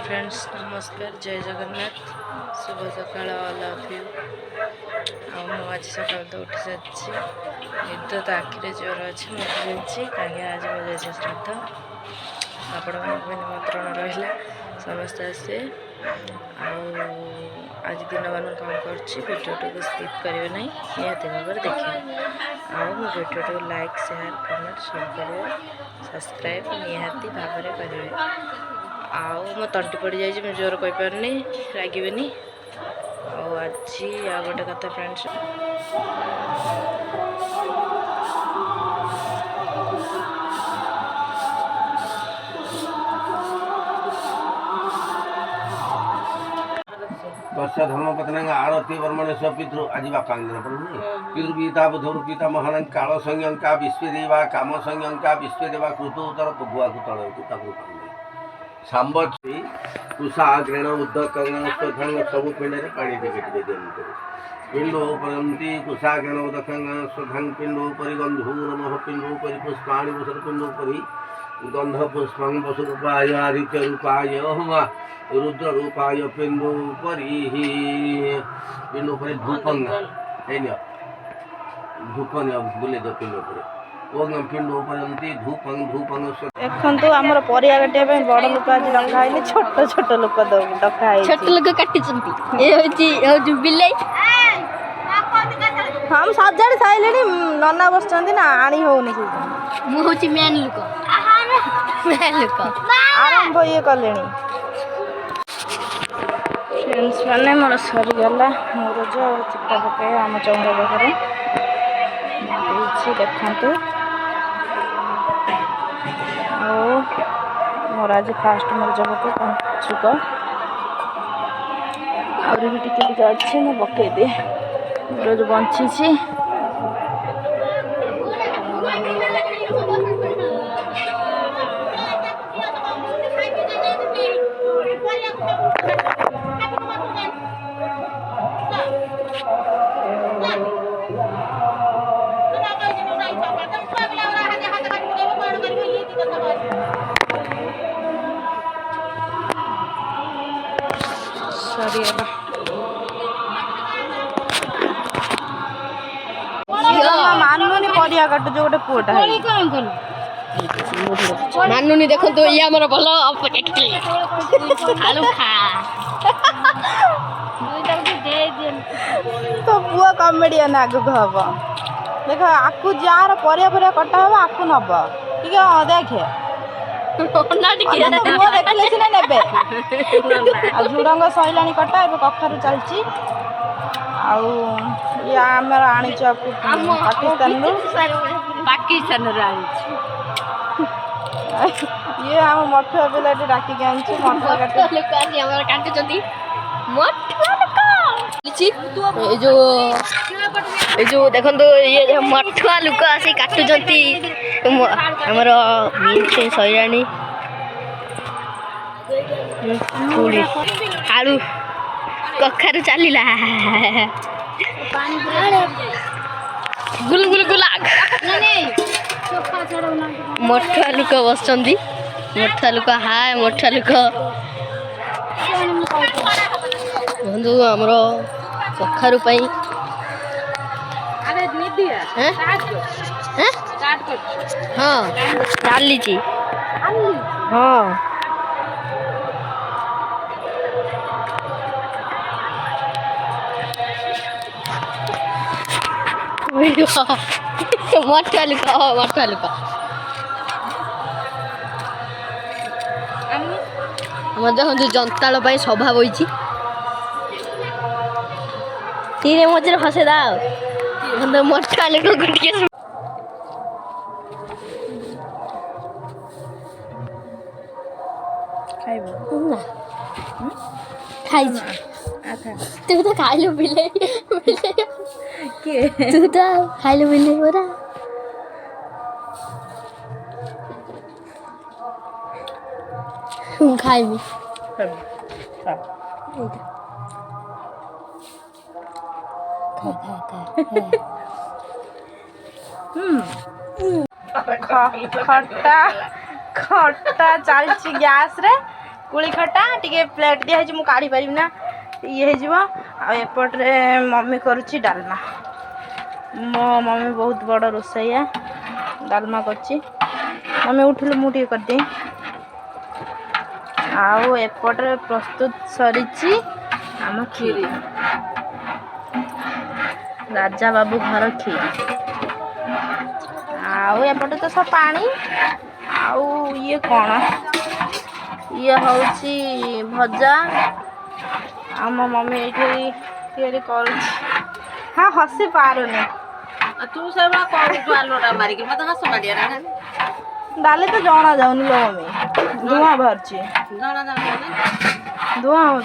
Friends नमस्कार जय जगन्नाथ शुभ सकाल ऑल ऑफ यू आज सकाल तो उठी सारी निद तो आखिरे जोर अच्छे उठी जाइए कहीं आज मैं जैसे श्राद्ध आपण भी निमंत्रण रहा समस्ते आसे आज दिन मान कौन करवीडियो को स्किप करेंगे ना निहती भाव देखिए मो भिडियो लाइक शेयर कमेंट सब करेंगे सब्सक्राइब निहती भाव करेंगे मो तंटी पड़ जाए मैं जोर कहींपारनी रागेनि आज आ गोटे कथा फ्रेंड्स तस्य धर्मपत्नी आरती वर्मणेश पितृ आज बापांगन पड़े पितृपिता बुधुर पिता महान काल संज्ञा विश्वदेवा काम संज्ञा विश्वदेवा कृतोत्तर गुआ तल सांबी कुशा ग्रेण उदक स्वधांग सब पिंड में पानी टिके दिखते पिंडोपरती कुशा ग्रेण उदक स्वधांग पिंडोपरी गंधूरम पिंडोपरी पुष्पाणि वसर पिंडोपरी गंध पुष्पं वसुरूपाय आदित्य रूपाय रुद्र रूपाय पिंडोपरी पिंडोपरी धूपंग धूपन बुले दो पिंडोपरी देखो आमर परिया काटिया बड़ लोक आज डकाई छोट छोट लोक डकाई छोट लोक काटी बिलाई हम सजाड़ी सारे नना बस ना आनी होनी मुझे मेन लोक आरंभ ये कले फ्रेंड्स मैंने मोर सरीगला मोर जो चिट्टा पकाए आम चौंगा पाखे देखु मोर आज फास्ट मोर जब पंचुक आहरी भी टिके अच्छे मैं पकईदे मोर जो बंची मानुनी परिया काटु जो गोटे पुआटा मानुनी देखो तो ये हमारा भल आलू खा तो पुआ कमेडियन आगु हम देख आकु जार परिया परिया कटा हम आकु नब ठीक देखे देखिले सीना नेबे झुडंग सैला कटा ए कखारू चलची आम आनी पाकिस्तान ये आम मठुआ पिला डाकिक आनी मठुआ काटुच्च जो देखो ये मठुआ लोक आसी काटुच्च आमर सैलाणी आलू कखारू चलला गुल गुल गुलाग मठुआ लोक बस मठुआ लोक हाय मठुआ लोक बंधु आमर कखारू हाँ चली हाँ मठुआ लोक देखो जंताल सभा बही तीन मझे फसेदा मठुआ लोक खाई तू तो खाइलु बिले तू तो खाइलु बिले बोरा खाइबी खट्टा खट्टा चलची गैस रे कुली खटा टिके प्लेट दिया है मु काढ़ी पारिबी ना ये हो एपटे मम्मी करुच्ची डालमा मो मम्मी बहुत बड़ रोसैया डालमा करची मम्मी उठिलु मुझे करदे आउ एपटे प्रस्तुत सरीची आम खीरी राजा बाबू घर खीरी आउ एपटे तो सब पानी आउ ये कौन ये हूँ भजा आम मम्मी ये कर हाँ हसी पारुनी तू सब कौन आलूटा मारिक मत हस मारिया डाली तो जना जाऊनी लो मम्मी धुआं बाहर धुआं हो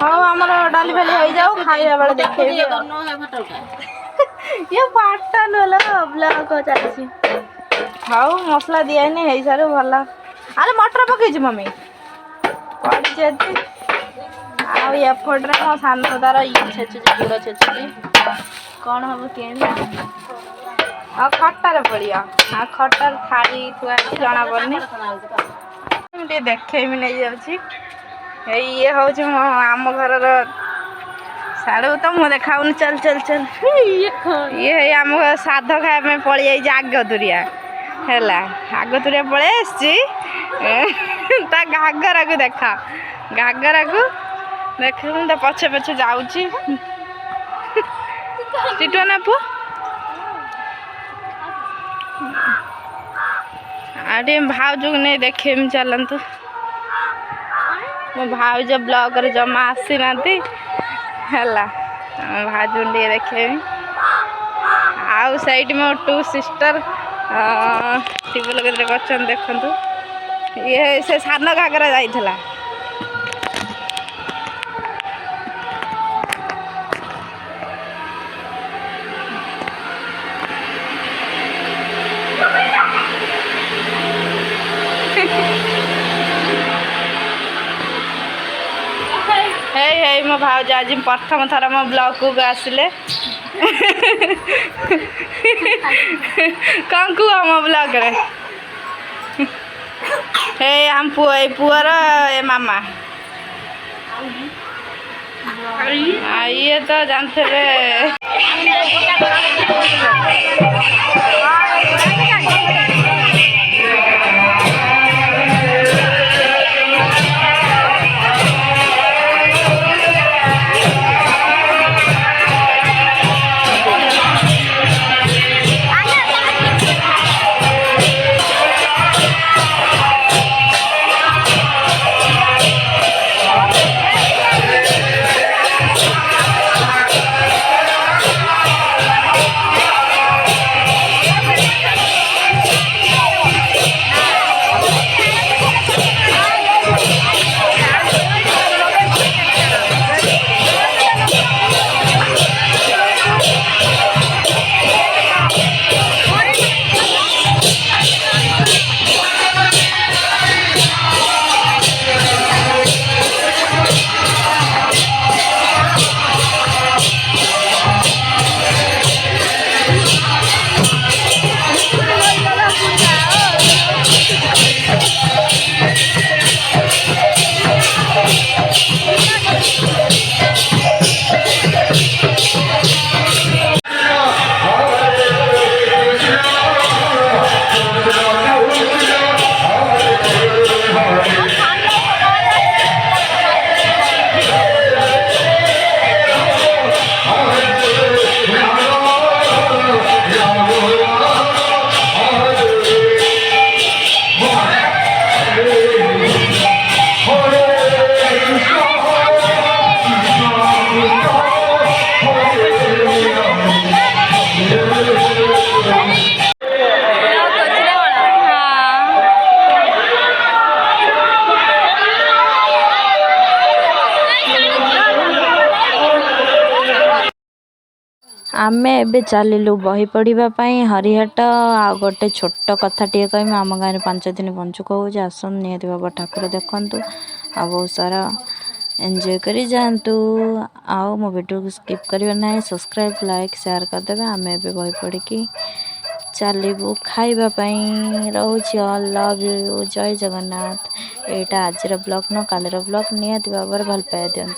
हाँ आमर डाली फाली हो जाऊ खाइबा बेले देखे ये पाटा लो ब्लॉक चलती हाँ मसला दिए है सारे भल अरे मटर पकई मम्मी पड़ी आएपटे मो सान तार ये छेचुची गुड़ छेचुची कौन हम के खटार पड़िया हाँ खटार थाली थुआ जना पड़नी देखेमी नहीं जाऊँगी ये हूँ आम घर साड़ू तो मुझे देखा चल चल चल ये आम साध खाया पलि जाइए आगतुरिया है आगतुरिया पलि ता घाघरा को देखा घाघरा को देख मुझे पछे पछे जाऊँगी टिटुआ ना पु आटे भाउज को नहीं देखे चलतु मो भाउज ब्लॉग रे जमा आसी ना भाउज टे देखे आउ साइड में 2 सिस्टर टिबल कर देखु ये से सान घाघरा जाइला हे मो भाउज आज प्रथम थर मो ब्लॉग को आसिले कौन कु मो ब्लॉग रे हे हम पुअर ए मामा ये तो जानते आमे एबे चलिलु बही पढ़ापी हरिहाट आ गोटे छोट कथाटे कह आम गाँव में 5 दिन पंचुक हो आसन निहती बाबा ठाकुर देखु आ बहुत सारा एंजॉय करी जातु आओ मो वीडियो को स्किप करना ना सब्सक्राइब लाइक शेयर करदे आमे एबे बही पढ़ी चलू खाइबापी रोचे लव यू जय जगन्नाथ। यहाँ आज ब्लॉग न कालर ब्लॉग निहाती भाव भल पाई दिंतु।